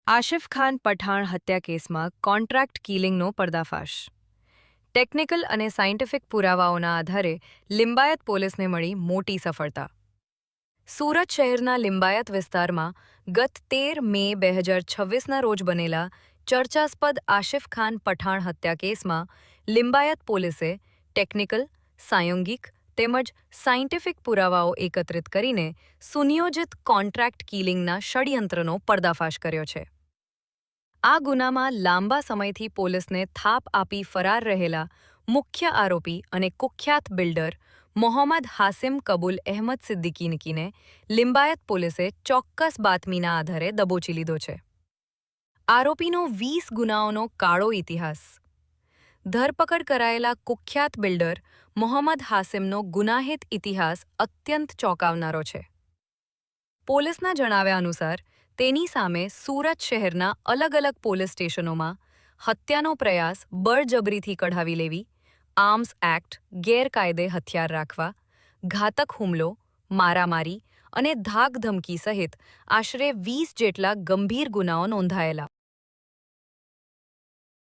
આશિફ ખાન પઠાણ હત્યા કેસમાં કોન્ટ્રાક્ટ કિલિંગનો પર્દાફાશ. ટેકનિકલ અને સાયન્ટિફિક પુરાવાઓના આધારે લિંબાયત પોલીસને મળી મોટી સફળતા. સુરત શહેરના લિંબાયત વિસ્તારમાં ગત 13 મે 2026ના રોજ બનેલા ચર્ચાસ્પદ આશિફ ખાન પઠાણ હત્યા કેસમાં લિંબાયત પોલીસે ટેકનિકલ, સાંયોગિક તેમજ સાયન્ટિફિક પુરાવાઓ એકત્રિત કરીને સુનિયોજિત કોન્ટ્રાક્ટ કિલિંગના ષડયંત્રનો પર્દાફાશ કર્યો છે. આ ગુનામાં લાંબા સમયથી પોલીસને થાપ આપી ફરાર રહેલા મુખ્ય આરોપી અને કુખ્યાત બિલ્ડર મોહમ્મદ હાસિમ કબૂલ અહેમદ સિદ્દીકીને લિંબાયત પોલીસે ચોક્કસ બાતમીના આધારે દબોચી લીધો છે. આરોપીનો 20 ગુનાઓનો કાળો ઇતિહાસ. ધરપકડ કરાયેલા કુખ્યાત બિલ્ડર મોહમ્મદ હાસિમનો ગુનાહિત ઇતિહાસ અત્યંત ચોંકાવનારો છે. પોલીસના જણાવ્યા અનુસાર તેની સામે સુરત શહેરના અલગ-અલગ પોલીસ સ્ટેશનોમાં હત્યાનો પ્રયાસ બળજબરીથી કઢાવી લેવી, આર્મ્સ એક્ટ, ગેરકાયદે હથિયાર રાખવા, ઘાતક હુમલો, મારામારી અને ધાકધમકી સહિત આશરે 20 જેટલા ગંભીર ગુનાઓ નોંધાયેલા.